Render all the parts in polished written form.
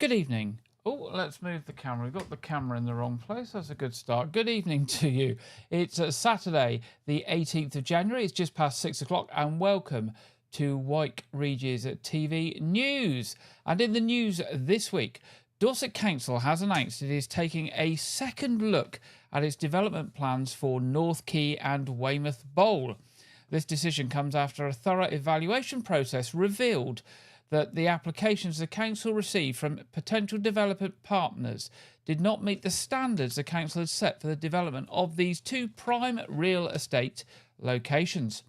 Good evening. Oh, let's move the camera. We've got the camera in the wrong place. That's a good start. Good evening to you. It's Saturday, the 18th of January. It's just past 6 o'clock, and welcome to Wyke, Regis TV News. And in the news this week, Dorset Council has announced it is taking a second look at its development plans for North Quay and Weymouth Bowl. This decision comes after a thorough evaluation process revealed that the applications the council received from potential development partners did not meet the standards the council had set for the development of these two prime real estate locations.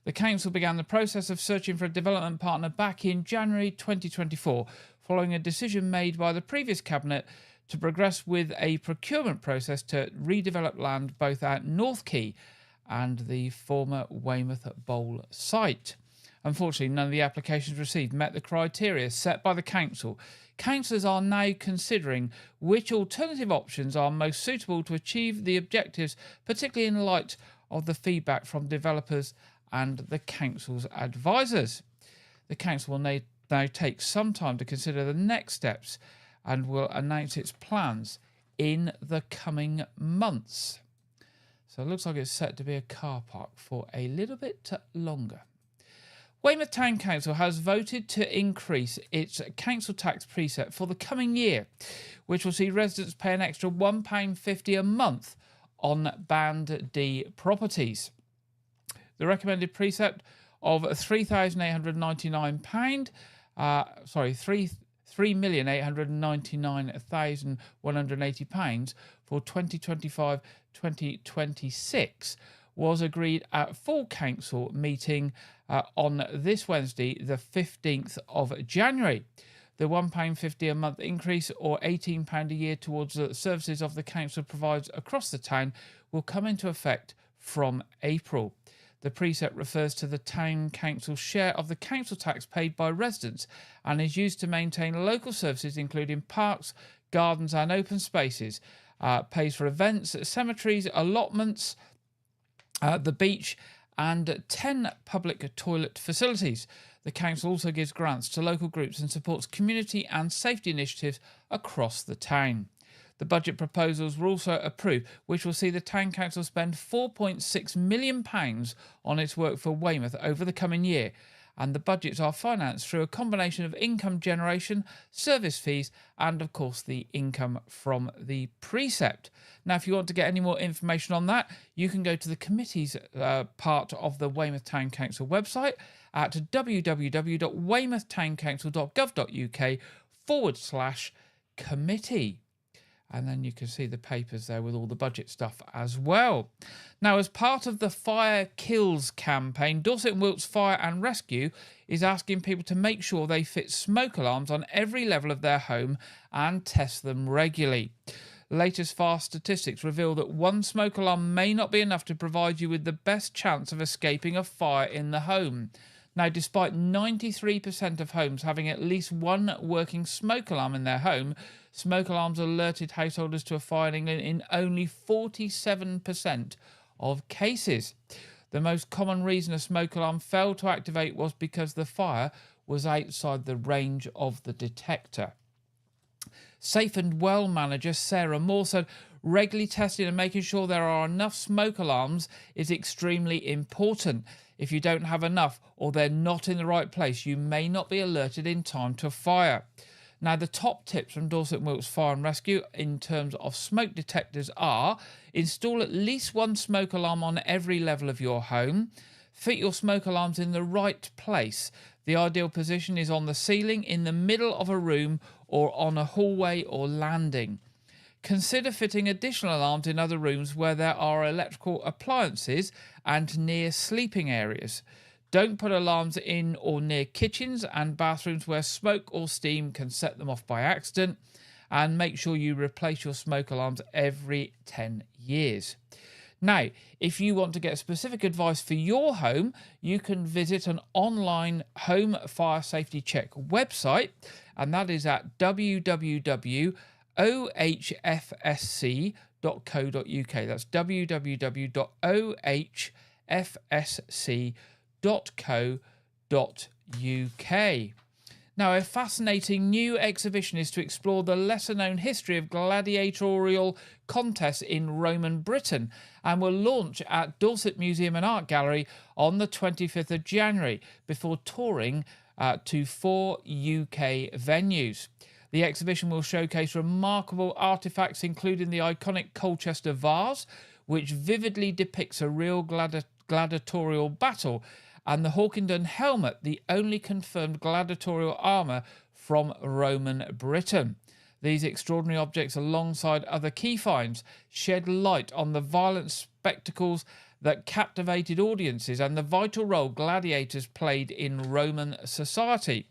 The council began the process of searching for a development partner back in January 2024, following a decision made by the previous cabinet to progress with a procurement process to redevelop land both at North Quay and the former Weymouth Bowl site. Unfortunately, none of the applications received met the criteria set by the council. Councillors are now considering which alternative options are most suitable to achieve the objectives, particularly in light of the feedback from developers and the council's advisors. The council will now take some time to consider the next steps and will announce its plans in the coming months. So it looks like it's set to be a car park for a little bit longer. Weymouth Town Council has voted to increase its council tax precept for the coming year, which will see residents pay an extra £1.50 a month on Band D properties. The recommended precept of £3,899, £3,899,180 for 2025-2026 was agreed at full council meeting on this Wednesday, the 15th of January. The £1.50 a month increase, or £18 a year towards the services of the council provides across the town, will come into effect from April. The precept refers to the town council's share of the council tax paid by residents and is used to maintain local services including parks, gardens and open spaces, pays for events, cemeteries, allotments, the beach and 10 public toilet facilities. The council also gives grants to local groups and supports community and safety initiatives across the town. The budget proposals were also approved, which will see the town council spend £4.6 million on its work for Weymouth over the coming year, and the budgets are financed through a combination of income generation, service fees, and of course the income from the precept. Now, if you want to get any more information on that, you can go to the committees part of the Weymouth Town Council website at www.weymouthtownCouncil.gov.uk/committee. And then you can see the papers there with all the budget stuff as well. Now, as part of the Fire Kills campaign, Dorset and Wilts Fire and Rescue is asking people to make sure they fit smoke alarms on every level of their home and test them regularly. Latest fast statistics reveal that one smoke alarm may not be enough to provide you with the best chance of escaping a fire in the home. Now, despite 93% of homes having at least one working smoke alarm in their home, smoke alarms alerted householders to a fire in England in only 47% of cases. The most common reason a smoke alarm failed to activate was because the fire was outside the range of the detector. Safe and Well manager Sarah Moore said, regularly testing and making sure there are enough smoke alarms is extremely important. If you don't have enough or they're not in the right place, you may not be alerted in time to a fire. Now, the top tips from Dorset and Wilts Fire and Rescue in terms of smoke detectors are: install at least one smoke alarm on every level of your home. Fit your smoke alarms in the right place. The ideal position is on the ceiling, in the middle of a room, or on a hallway or landing. Consider fitting additional alarms in other rooms where there are electrical appliances and near sleeping areas. Don't put alarms in or near kitchens and bathrooms where smoke or steam can set them off by accident. And make sure you replace your smoke alarms every 10 years. Now, if you want to get specific advice for your home, you can visit an online home fire safety check website, and that is at www.ohfsc.co.uk. That's www.ohfsc.co.uk. Now, a fascinating new exhibition is to explore the lesser-known history of gladiatorial contests in Roman Britain and will launch at Dorset Museum and Art Gallery on the 25th of January before touring to 4 UK venues. The exhibition will showcase remarkable artefacts, including the iconic Colchester vase, which vividly depicts a real gladiatorial battle, and the Hawkingdon helmet, the only confirmed gladiatorial armour from Roman Britain. These extraordinary objects, alongside other key finds, shed light on the violent spectacles that captivated audiences and the vital role gladiators played in Roman society.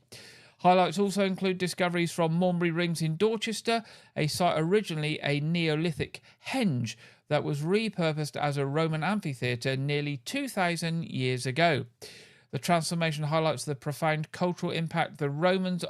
Highlights also include discoveries from Maunbury Rings in Dorchester, a site originally a Neolithic henge that was repurposed as a Roman amphitheatre nearly 2,000 years ago. The transformation highlights the profound cultural impact the Romans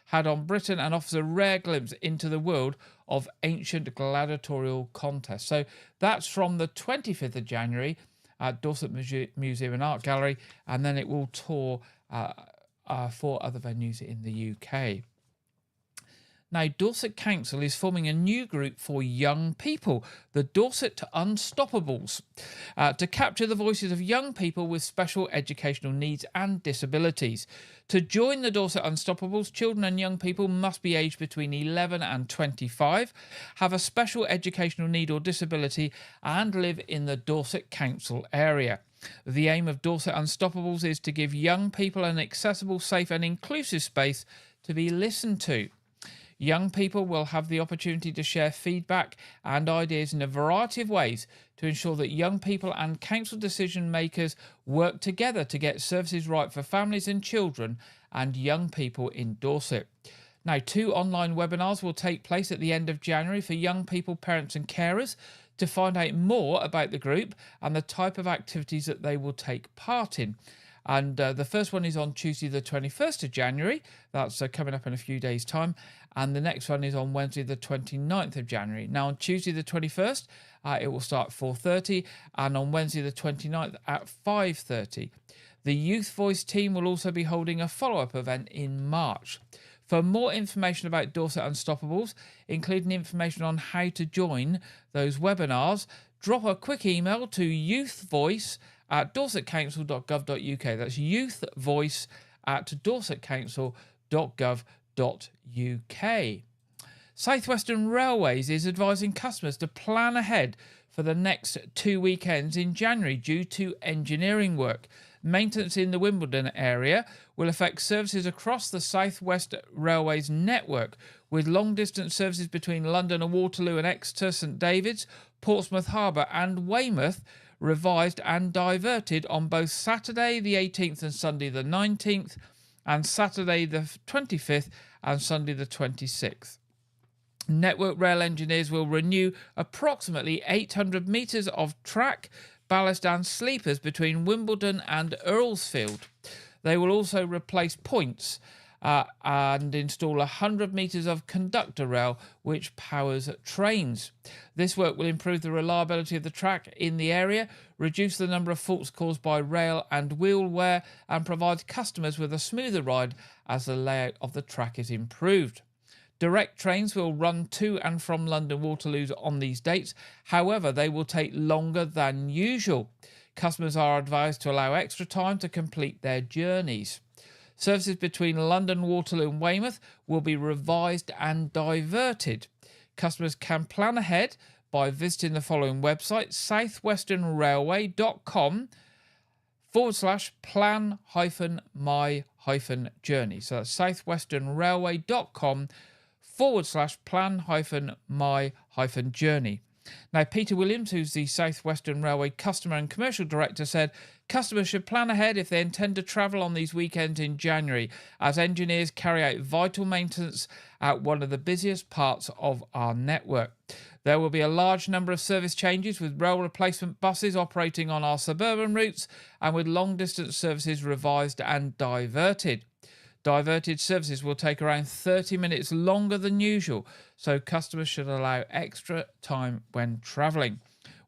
had on Britain and offers a rare glimpse into the world of ancient gladiatorial contests. So that's from the 25th of January at Dorset Museum and Art Gallery, and then it will tour 4 other venues in the UK. Now, Dorset Council is forming a new group for young people, the Dorset Unstoppables, to capture the voices of young people with special educational needs and disabilities. To join the Dorset Unstoppables, children and young people must be aged between 11 and 25, have a special educational need or disability, and live in the Dorset Council area. The aim of Dorset Unstoppables is to give young people an accessible, safe and inclusive space to be listened to. Young people will have the opportunity to share feedback and ideas in a variety of ways to ensure that young people and council decision makers work together to get services right for families and children and young people in Dorset. Now, 2 online webinars will take place at the end of January for young people, parents and carers to find out more about the group and the type of activities that they will take part in. And the first one is on Tuesday the 21st of January. That's coming up in a few days' time. And the next one is on Wednesday the 29th of January. Now, on Tuesday the 21st, it will start at 4:30, and on Wednesday the 29th at 5:30. The Youth Voice team will also be holding a follow-up event in March. For more information about Dorset Unstoppables, including information on how to join those webinars, drop a quick email to youthvoice@dorsetcouncil.gov.uk. That's youthvoice@dorsetcouncil.gov.uk. South Western Railways is advising customers to plan ahead for the next 2 weekends in January due to engineering work. Maintenance in the Wimbledon area will affect services across the South West Railways network, with long-distance services between London and Waterloo and Exeter, St David's, Portsmouth Harbour and Weymouth revised and diverted on both Saturday the 18th and Sunday the 19th, and Saturday the 25th and Sunday the 26th. Network Rail engineers will renew approximately 800 metres of track, ballast and sleepers between Wimbledon and Earlsfield. They will also replace points and install 100 metres of conductor rail which powers trains. This work will improve the reliability of the track in the area, reduce the number of faults caused by rail and wheel wear, and provide customers with a smoother ride as the layout of the track is improved. Direct trains will run to and from London Waterloo on these dates. However, they will take longer than usual. Customers are advised to allow extra time to complete their journeys. Services between London, Waterloo and Weymouth will be revised and diverted. Customers can plan ahead by visiting the following website: southwesternrailway.com/plan-my-journey. So that's southwesternrailway.com/plan-my-journey. Now, Peter Williams, who's the South Western Railway Customer and Commercial Director, said customers should plan ahead if they intend to travel on these weekends in January, as engineers carry out vital maintenance at one of the busiest parts of our network. There will be a large number of service changes, with rail replacement buses operating on our suburban routes and with long-distance services revised and diverted. Diverted services will take around 30 minutes longer than usual, so customers should allow extra time when travelling.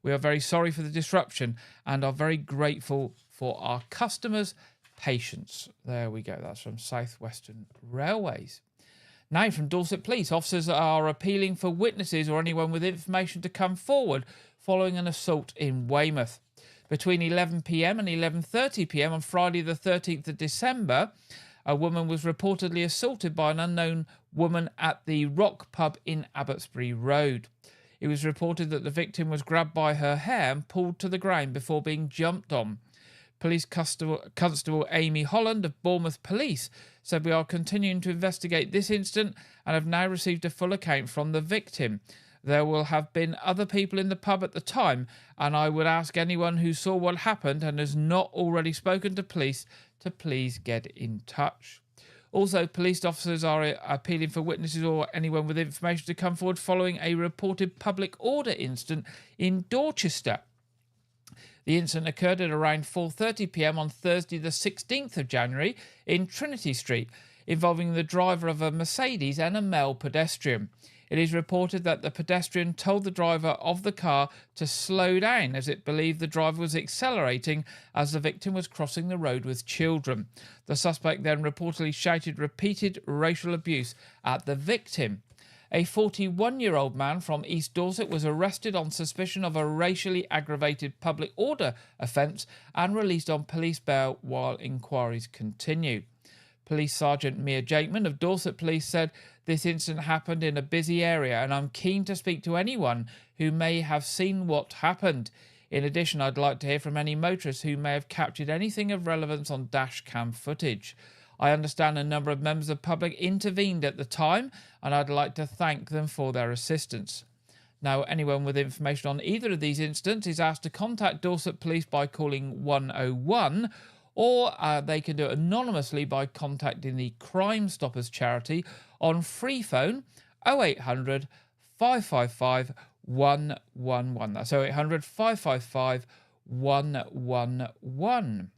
We are very sorry for the disruption and are very grateful for our customers. patients. There we go. That's from South Western Railways. Now, from Dorset Police, officers are appealing for witnesses or anyone with information to come forward following an assault in Weymouth. Between 11 p.m. and 11:30 p.m. on Friday the 13th of December, a woman was reportedly assaulted by an unknown woman at the Rock Pub in Abbotsbury Road. It was reported that the victim was grabbed by her hair and pulled to the ground before being jumped on. Police Constable Amy Holland of Bournemouth Police said, "We are continuing to investigate this incident and have now received a full account from the victim. There will have been other people in the pub at the time, and I would ask anyone who saw what happened and has not already spoken to police to please get in touch." Also, police officers are appealing for witnesses or anyone with information to come forward following a reported public order incident in Dorchester. The incident occurred at around 4:30 p.m. on Thursday the 16th of January in Trinity Street, involving the driver of a Mercedes and a male pedestrian. It is reported that the pedestrian told the driver of the car to slow down as it believed the driver was accelerating as the victim was crossing the road with children. The suspect then reportedly shouted repeated racial abuse at the victim. A 41-year-old man from East Dorset was arrested on suspicion of a racially aggravated public order offence and released on police bail while inquiries continue. Police Sergeant Mia Jakeman of Dorset Police said, "This incident happened in a busy area and I'm keen to speak to anyone who may have seen what happened. In addition, I'd like to hear from any motorists who may have captured anything of relevance on dash cam footage. I understand a number of members of the public intervened at the time and I'd like to thank them for their assistance." Now, anyone with information on either of these incidents is asked to contact Dorset Police by calling 101, or they can do it anonymously by contacting the Crime Stoppers charity on free phone 0800 555 111. That's 0800 555 111.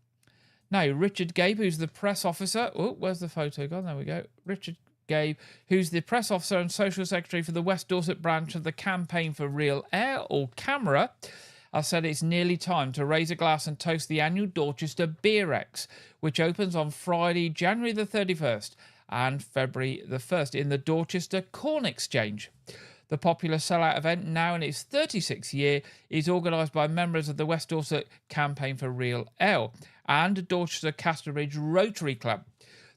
Now, Richard Gabe, who's the press officer... Oh, where's the photo gone? There we go. Richard Gabe, who's the press officer and social secretary for the West Dorset branch of the Campaign for Real Air, or CAMERA, has said it's nearly time to raise a glass and toast the annual Dorchester Beer X, which opens on Friday, January the 31st and February the 1st in the Dorchester Corn Exchange. The popular sellout event, now in its 36th year, is organised by members of the West Dorset Campaign for Real Ale and Dorchester Casterbridge Rotary Club.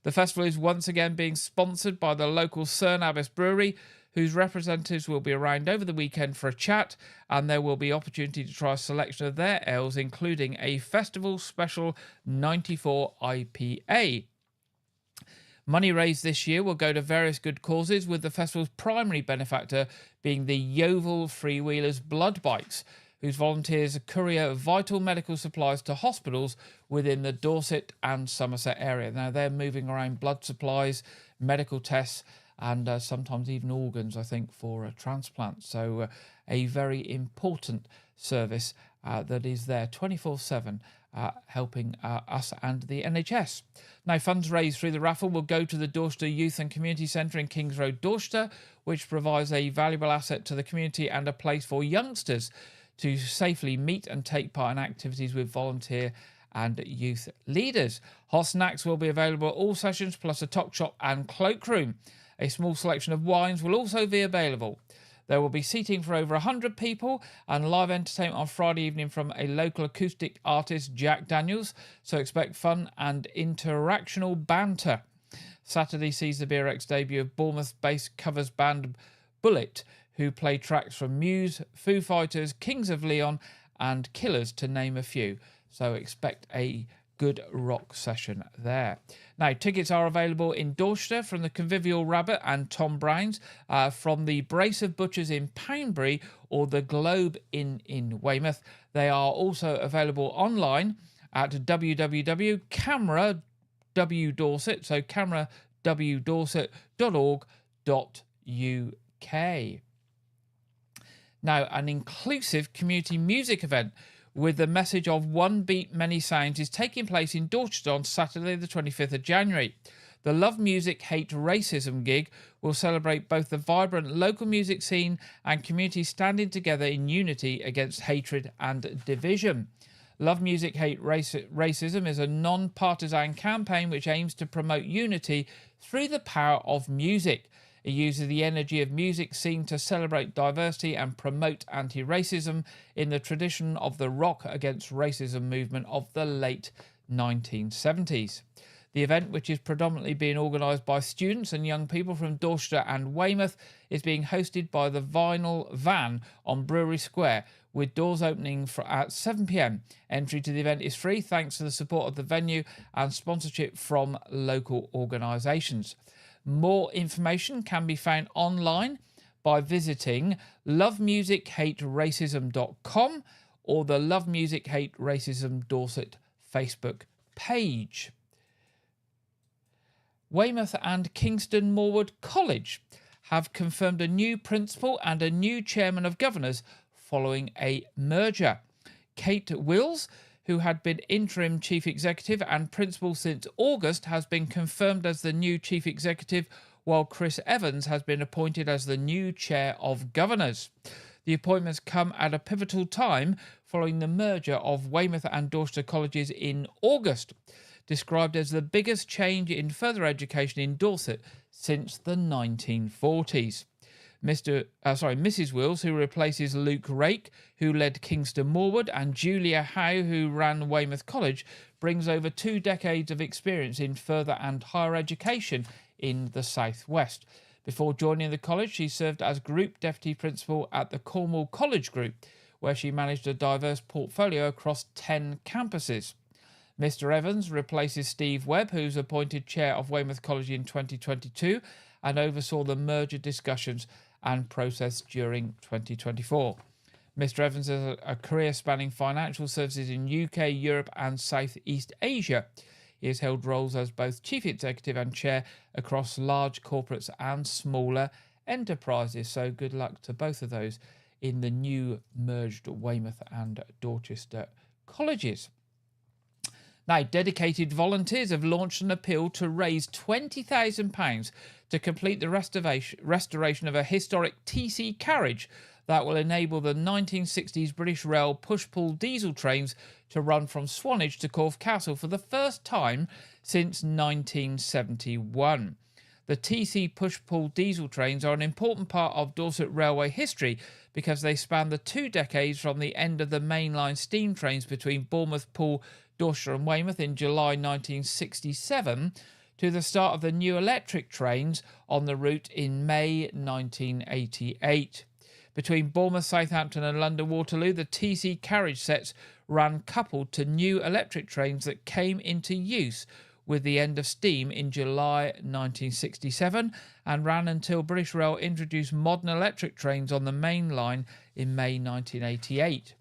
The festival is once again being sponsored by the local Cern Abbas Brewery, whose representatives will be around over the weekend for a chat, and there will be opportunity to try a selection of their ales, including a festival special 94 IPA. Money raised this year will go to various good causes, with the festival's primary benefactor being the Yeovil Freewheelers Blood Bikes, whose volunteers courier vital medical supplies to hospitals within the Dorset and Somerset area. Now, they're moving around blood supplies, medical tests, and sometimes even organs, I think, for transplants. So a very important service that is there 24/7, helping us and the NHS. Now, funds raised through the raffle will go to the Dorchester Youth and Community Centre in Kings Road, Dorchester, which provides a valuable asset to the community and a place for youngsters to safely meet and take part in activities with volunteer and youth leaders. Hot snacks will be available at all sessions, plus a top shop and cloakroom. A small selection of wines will also be available. There will be seating for over 100 people and live entertainment on Friday evening from a local acoustic artist, Jack Daniels, so expect fun and interactional banter. Saturday sees the Beer X debut of Bournemouth-based covers band Bullet, who play tracks from Muse, Foo Fighters, Kings of Leon and Killers, to name a few. So expect a good rock session there. Now, tickets are available in Dorchester from the Convivial Rabbit and Tom Brown's, from the Brace of Butchers in Poundbury, or the Globe Inn in Weymouth. They are also available online at www.camerawdorset, so camerawdorset.org.uk. Now, an inclusive community music event with the message of One Beat Many Sounds is taking place in Dorchester on Saturday the 25th of January. The Love Music Hate Racism gig will celebrate both the vibrant local music scene and community standing together in unity against hatred and division. Love Music Hate Racism is a non-partisan campaign which aims to promote unity through the power of music. It uses the energy of music scene to celebrate diversity and promote anti-racism in the tradition of the Rock Against Racism movement of the late 1970s. The event, which is predominantly being organised by students and young people from Dorchester and Weymouth, is being hosted by the Vinyl Van on Brewery Square, with doors opening at 7 p.m. Entry to the event is free thanks to the support of the venue and sponsorship from local organisations. More information can be found online by visiting lovemusichateраcism.com or the Love Music Hate Racism Dorset Facebook page. Weymouth and Kingston Morwood College have confirmed a new principal and a new chairman of governors following a merger. Kate Wills, who had been interim chief executive and principal since August, has been confirmed as the new chief executive, while Chris Evans has been appointed as the new chair of governors. The appointments come at a pivotal time following the merger of Weymouth and Dorchester colleges in August, described as the biggest change in further education in Dorset since the 1940s. Mrs. Wills, who replaces Luke Rake, who led Kingston Morwood, and Julia Howe, who ran Weymouth College, brings over 2 decades of experience in further and higher education in the South West. Before joining the college, she served as Group Deputy Principal at the Cornwall College Group, where she managed a diverse portfolio across 10 campuses. Mr. Evans replaces Steve Webb, who's appointed Chair of Weymouth College in 2022 and oversaw the merger discussions and process during 2024. Mr. Evans has a career spanning financial services in UK, Europe and Southeast Asia. He has held roles as both Chief Executive and Chair across large corporates and smaller enterprises. So good luck to both of those in the new merged Weymouth and Dorchester colleges. Now, dedicated volunteers have launched an appeal to raise £20,000 to complete the restoration of a historic TC carriage that will enable the 1960s British Rail push-pull diesel trains to run from Swanage to Corfe Castle for the first time since 1971. The TC push-pull diesel trains are an important part of Dorset Railway history because they span the 2 decades from the end of the mainline steam trains between Bournemouth, Poole, Dorchester and Weymouth in July 1967 to the start of the new electric trains on the route in May 1988. Between Bournemouth, Southampton and London Waterloo, the TC carriage sets ran coupled to new electric trains that came into use with the end of steam in July 1967 and ran until British Rail introduced modern electric trains on the main line in May 1988.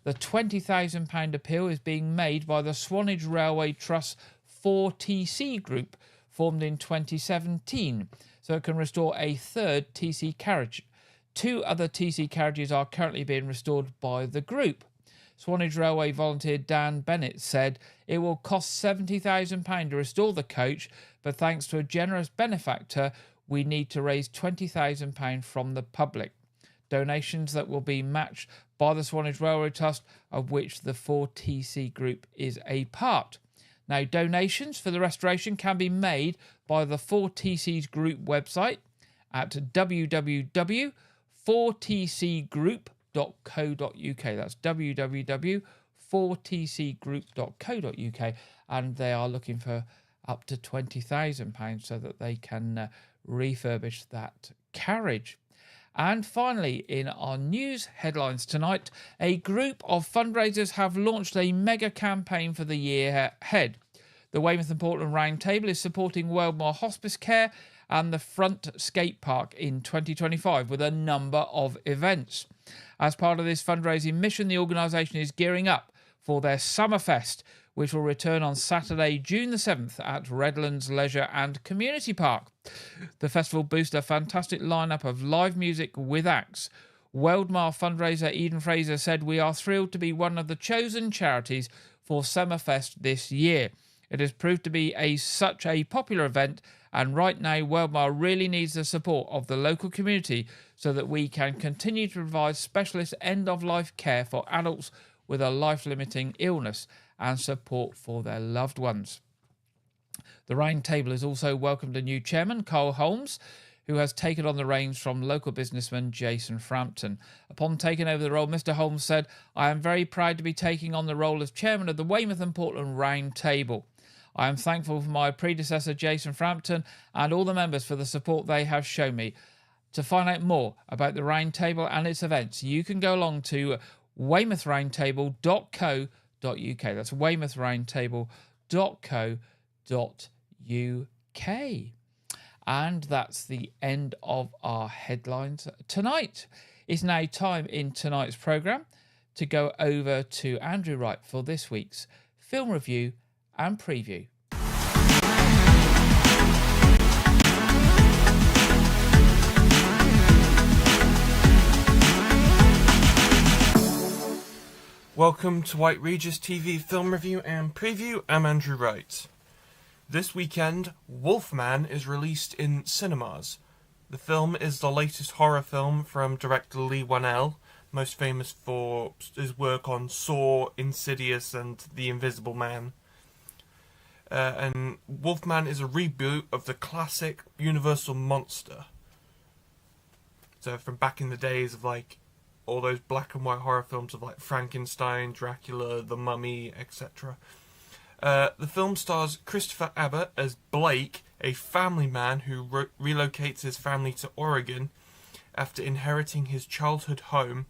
The £20,000 appeal is being made by the Swanage Railway Trust 4TC group, formed in 2017, so it can restore a third TC carriage. 2 other TC carriages are currently being restored by the group. Swanage Railway volunteer Dan Bennett said it will cost £70,000 to restore the coach, but thanks to a generous benefactor, we need to raise £20,000 from the public. Donations that will be matched by the Swanage Railway Trust, of which the 4TC group is a part. Now, donations for the restoration can be made by the 4TC's group website at www.4tcgroup.co.uk. That's www.4tcgroup.co.uk, and they are looking for up to £20,000 so that they can refurbish that carriage. And finally, in our news headlines tonight, a group of fundraisers have launched a mega campaign for the year ahead. The Weymouth and Portland Round Table is supporting Weldmore Hospice Care and the Front Skate Park in 2025 with a number of events. As part of this fundraising mission, the organisation is gearing up for their Summerfest, which will return on Saturday, June the 7th at Redlands Leisure and Community Park. The festival boasts a fantastic lineup of live music with acts. Weldmore fundraiser Eden Fraser said, "We are thrilled to be one of the chosen charities for Summerfest this year. It has proved to be such a popular event, and right now Weldmore really needs the support of the local community so that we can continue to provide specialist end-of-life care for adults with a life-limiting illness and support for their loved ones. The Round Table has also welcomed a new chairman, Carl Holmes, who has taken on the reins from local businessman Jason Frampton. Upon taking over the role, Mr. Holmes said, "I am very proud to be taking on the role as chairman of the Weymouth and Portland Round Table. I am thankful for my predecessor, Jason Frampton, and all the members for the support they have shown me. To find out more about the Round Table and its events, you can go along to weymouthroundtable.co.uk. That's weymouthroundtable.co.uk. And that's the end of our headlines tonight. It's now time in tonight's programme to go over to Andrew Wright for this week's film review and preview. Welcome to Wyke Regis TV film review and preview. I'm Andrew Wright. This weekend, Wolfman is released in cinemas. The film is the latest horror film from director Leigh Whannell, most famous for his work on Saw, Insidious and The Invisible Man. And Wolfman is a reboot of the classic Universal monster. So from back in the days of like all those black and white horror films of like Frankenstein, Dracula, The Mummy, etc. The film stars Christopher Abbott as Blake, a family man who relocates his family to Oregon after inheriting his childhood home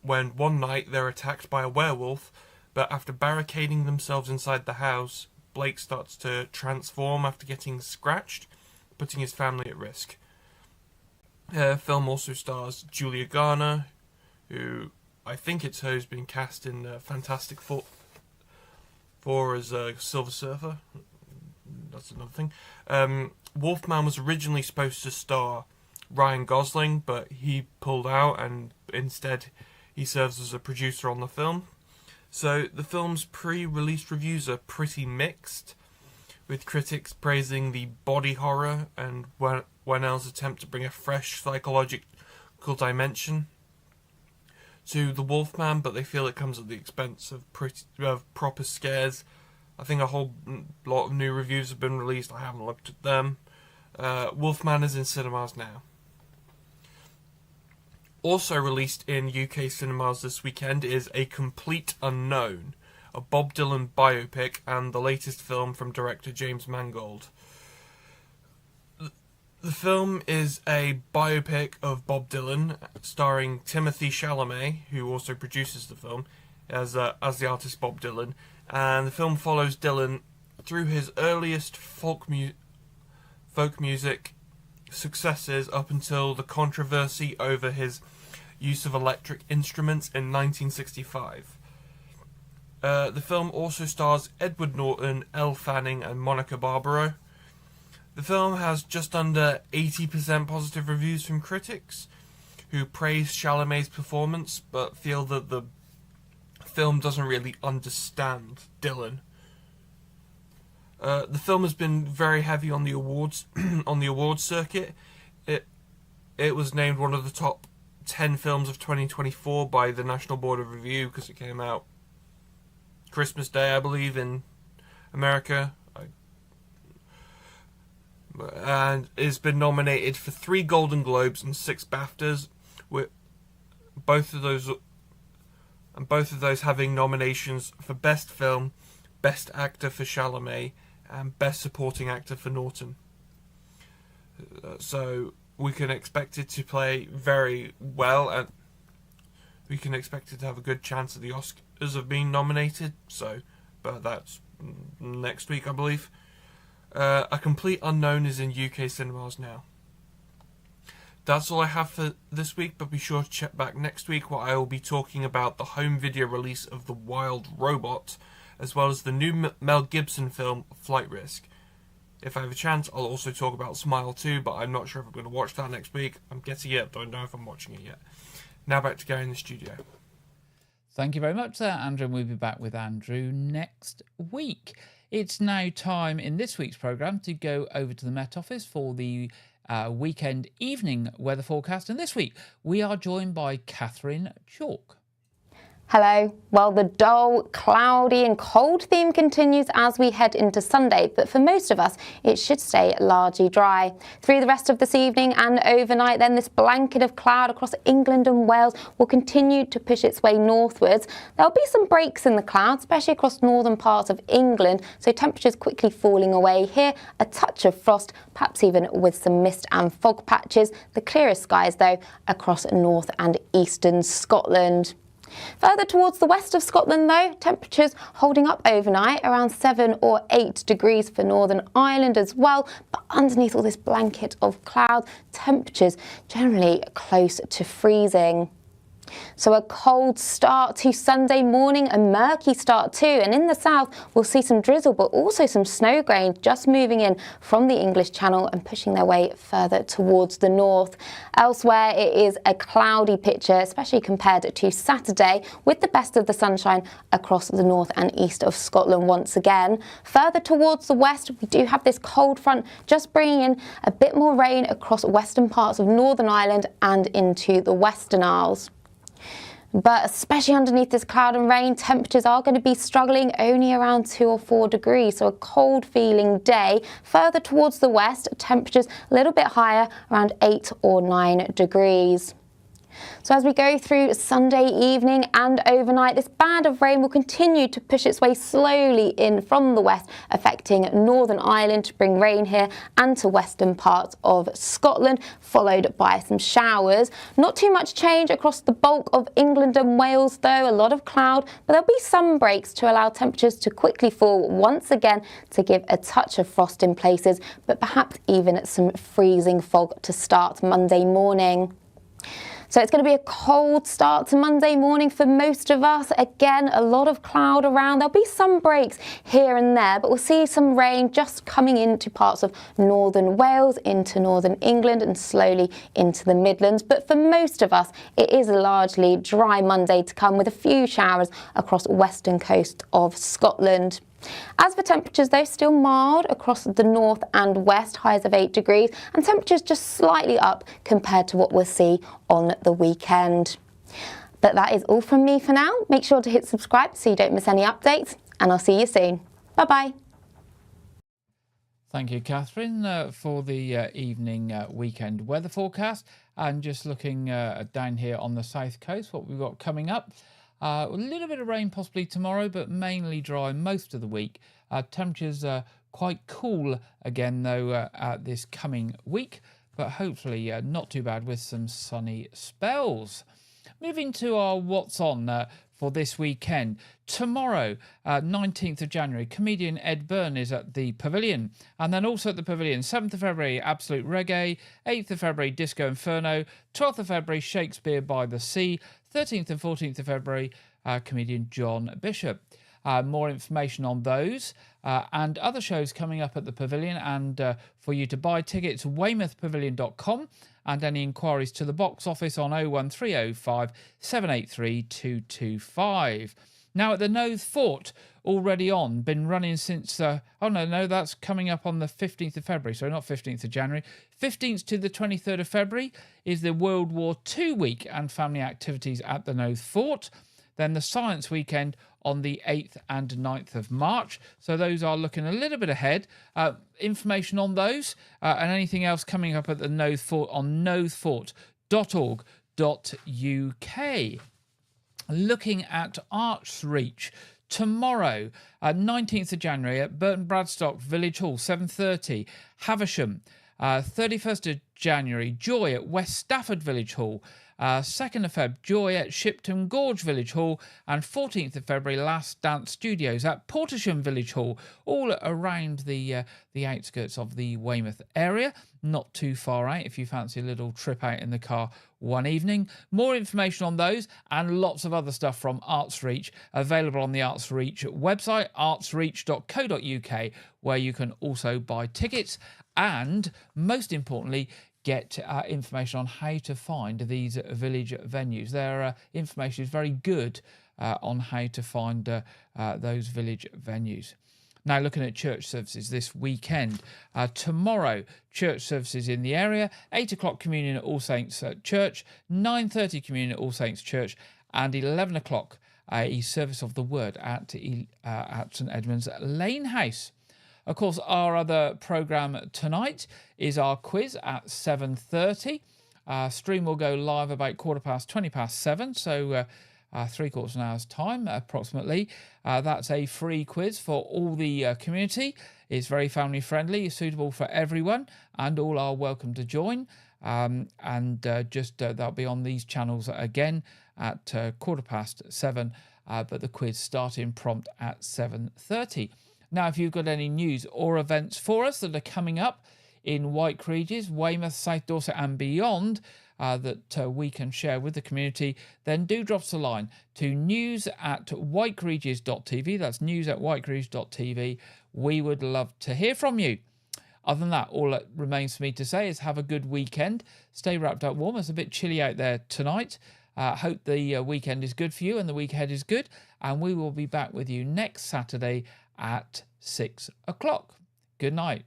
when one night they're attacked by a werewolf, but after barricading themselves inside the house, Blake starts to transform after getting scratched, putting his family at risk. The film also stars Julia Garner, who I think it's her who's been cast in Fantastic Four as Silver Surfer. That's another thing. Wolfman was originally supposed to star Ryan Gosling, but he pulled out and instead he serves as a producer on the film. So the film's pre-release reviews are pretty mixed, with critics praising the body horror and Whannell's attempt to bring a fresh psychological dimension to the Wolfman, but they feel it comes at the expense of proper scares. I think a whole lot of new reviews have been released. I haven't looked at them. Wolfman is in cinemas now. Also released in UK cinemas this weekend is A Complete Unknown, a Bob Dylan biopic and the latest film from director James Mangold. The film is a biopic of Bob Dylan, starring Timothée Chalamet, who also produces the film, as the artist Bob Dylan. And the film follows Dylan through his earliest folk music successes up until the controversy over his use of electric instruments in 1965. The film also stars Edward Norton, Elle Fanning, and Monica Barbaro. The film has just under 80% positive reviews from critics, who praise Chalamet's performance, but feel that the film doesn't really understand Dylan. The film has been very heavy on the awards circuit. It was named one of the top 10 films of 2024 by the National Board of Review because it came out Christmas Day, I believe, in America. And it's been nominated for 3 Golden Globes and 6 BAFTAs, with both of those having nominations for Best Film, Best Actor for Chalamet, and Best Supporting Actor for Norton. So we can expect it to play very well, and we can expect it to have a good chance at the Oscars of being nominated. But that's next week, I believe. A Complete Unknown is in UK cinemas now. That's all I have for this week, but be sure to check back next week where I will be talking about the home video release of The Wild Robot, as well as the new Mel Gibson film Flight Risk. If I have a chance, I'll also talk about Smile 2, but I'm not sure if I'm going to watch that next week. I'm getting it, don't know if I'm watching it yet. Now back to Gary in the studio. Thank you very much there, Andrew, and we'll be back with Andrew next week. It's now time in this week's programme to go over to the Met Office for the weekend evening weather forecast. And this week, we are joined by Catherine Chalk. Hello. Well, the dull, cloudy and cold theme continues as we head into Sunday, but for most of us, it should stay largely dry. Through the rest of this evening and overnight, then this blanket of cloud across England and Wales will continue to push its way northwards. There'll be some breaks in the clouds, especially across northern parts of England, so temperatures quickly falling away here. A touch of frost, perhaps even with some mist and fog patches. The clearest skies, though, across north and eastern Scotland. Further towards the west of Scotland, though, temperatures holding up overnight, around 7 or 8 degrees for Northern Ireland as well. But underneath all this blanket of cloud, temperatures generally close to freezing. So a cold start to Sunday morning, a murky start too, and in the south we'll see some drizzle but also some snow grains just moving in from the English Channel and pushing their way further towards the north. Elsewhere it is a cloudy picture, especially compared to Saturday, with the best of the sunshine across the north and east of Scotland once again. Further towards the west we do have this cold front just bringing in a bit more rain across western parts of Northern Ireland and into the Western Isles. But especially underneath this cloud and rain, temperatures are going to be struggling, only around 2 or 4 degrees, so a cold feeling day. Further towards the west, temperatures a little bit higher, around 8 or 9 degrees. So as we go through Sunday evening and overnight, this band of rain will continue to push its way slowly in from the west, affecting Northern Ireland to bring rain here and to western parts of Scotland, followed by some showers. Not too much change across the bulk of England and Wales though, a lot of cloud, but there'll be some breaks to allow temperatures to quickly fall once again to give a touch of frost in places, but perhaps even some freezing fog to start Monday morning. So it's going to be a cold start to Monday morning for most of us. Again, a lot of cloud around. There'll be some breaks here and there, but we'll see some rain just coming into parts of northern Wales, into northern England and slowly into the Midlands. But for most of us, it is a largely dry Monday to come with a few showers across western coast of Scotland. As for temperatures though, still mild across the north and west, highs of 8 degrees, and temperatures just slightly up compared to what we'll see on the weekend. But that is all from me for now. Make sure to hit subscribe so you don't miss any updates, and I'll see you soon. Bye bye. Thank you, Catherine, for the evening weekend weather forecast. And just looking down here on the south coast, what we've got coming up. A little bit of rain possibly tomorrow, but mainly dry most of the week. Temperatures are quite cool again, though, this coming week, but hopefully not too bad with some sunny spells. Moving to our What's On for this weekend. Tomorrow, 19th of January, comedian Ed Byrne is at the Pavilion. And then also at the Pavilion, 7th of February, Absolute Reggae. 8th of February, Disco Inferno. 12th of February, Shakespeare by the Sea. 13th and 14th of February, comedian John Bishop. More information on those and other shows coming up at the Pavilion, and for you to buy tickets, weymouthpavilion.com, and any inquiries to the box office on 01305 783 225. Now at the Knowth Fort, already on, been running since, that's coming up on the 15th of February, so not 15th of January. 15th to the 23rd of February is the World War II week and family activities at the Knowth Fort. Then the Science Weekend on the 8th and 9th of March. So those are looking a little bit ahead. Information on those and anything else coming up at the Knowth Fort on knowthfort.org.uk. Looking at Arts Reach. Tomorrow, 19th of January at Burton Bradstock Village Hall, 7:30. Havisham. 31st of January, Joy at West Stafford Village Hall. 2nd of Feb, Joy at Shipton Gorge Village Hall, and 14th of February, Last Dance Studios at Portersham Village Hall, all around the outskirts of the Weymouth area. Not too far out if you fancy a little trip out in the car one evening. More information on those and lots of other stuff from Arts Reach available on the Arts Reach website, artsreach.co.uk, where you can also buy tickets and, most importantly, get information on how to find these village venues. Their information is very good on how to find those village venues. Now, looking at church services this weekend. Tomorrow, church services in the area. 8 o'clock communion at All Saints Church. 9:30 communion at All Saints Church. And 11 o'clock a service of the word at St Edmund's Lane House. Of course, our other programme tonight is our quiz at 7:30. Stream will go live about 7:15, so 3/4 of an hour's time approximately. That's a free quiz for all the community. It's very family friendly, suitable for everyone, and all are welcome to join. That'll be on these channels again at 7:15, but the quiz starting prompt at 7:30. Now, if you've got any news or events for us that are coming up in Wyke Regis, Weymouth, South Dorset and beyond that we can share with the community, then do drop us a line to news@wykeregis.tv. That's news@wykeregis.tv. We would love to hear from you. Other than that, all that remains for me to say is have a good weekend. Stay wrapped up warm. It's a bit chilly out there tonight. Hope the weekend is good for you and the week ahead is good. And we will be back with you next Saturday at 6 o'clock. Good night.